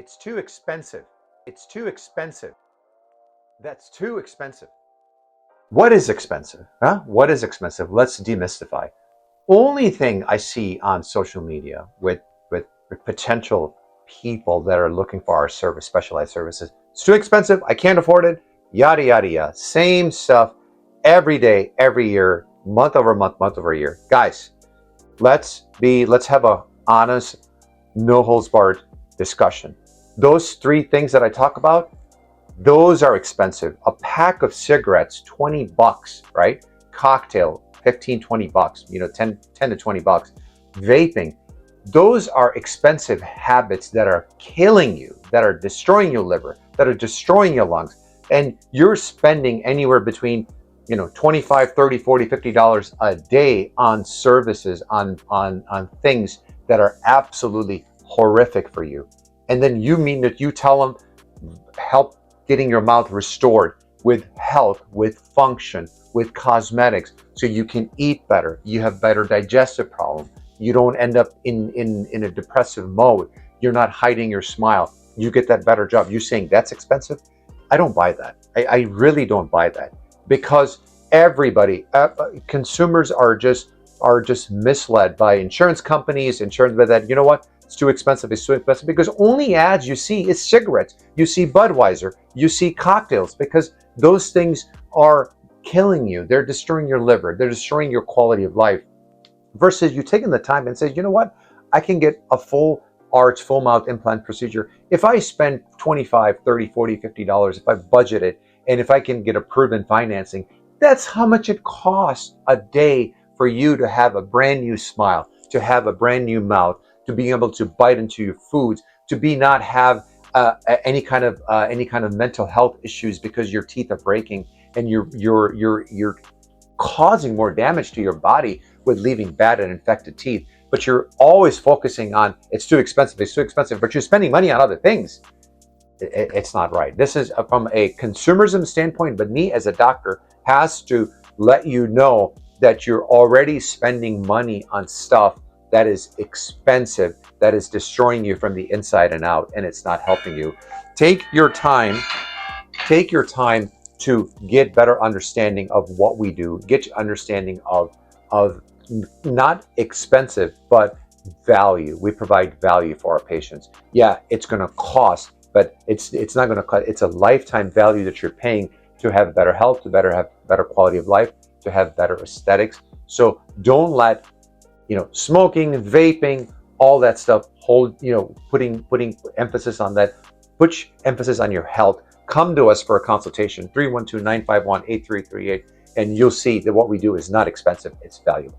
It's too expensive. It's too expensive. That's too expensive. What is expensive? Huh? What is expensive? Let's demystify. Only thing I see on social media with potential people that are looking for our service, specialized services, it's too expensive. I can't afford it. Yada, yada, yada. Same stuff every day, every year, month over month, month over year. Guys, let's have a honest, no holds barred discussion. Those three things that I talk about, those are expensive. A pack of cigarettes, $20, right? Cocktail, 15, $20, 10 to 20 bucks. Vaping, those are expensive habits that are killing you, that are destroying your liver, that are destroying your lungs. And you're spending anywhere between, $25, $30, $40, $50 a day on services, on things that are absolutely horrific for you. And then you mean that you tell them, help getting your mouth restored with health, with function, with cosmetics, so you can eat better, you have better digestive problems, you don't end up in a depressive mode, you're not hiding your smile, you get that better job. You're saying that's expensive? I don't buy that. I really don't buy that, because everybody, consumers are just misled by insurance companies, by that, you know what? It's too expensive, because only ads you see is cigarettes, you see Budweiser, you see cocktails, because those things are killing you. They're destroying your liver, they're destroying your quality of life. Versus you taking the time and say, you know what? I can get a full arch, full mouth implant procedure. If I spend $25, $30, $40, $50, if I budget it, and if I can get a proven financing, that's how much it costs a day for you to have a brand new smile, to have a brand new mouth, to be able to bite into your foods, to not have any kind of mental health issues because your teeth are breaking and you're causing more damage to your body with leaving bad and infected teeth. But you're always focusing on it's too expensive, but you're spending money on other things. It's not right. This is from a consumerism standpoint, but me as a doctor has to let you know that you're already spending money on stuff that is expensive, that is destroying you from the inside and out, and it's not helping you. Take your time to get better understanding of what we do, get your understanding of not expensive, but value. We provide value for our patients. Yeah, it's going to cost, but it's not going to cost. It's a lifetime value that you're paying to have better health, to have better quality of life, to have better aesthetics. So don't let smoking, vaping, all that stuff putting emphasis on that. Put emphasis on your health. Come to us for a consultation, 312-951-8338, and you'll see that what we do is not expensive, it's valuable.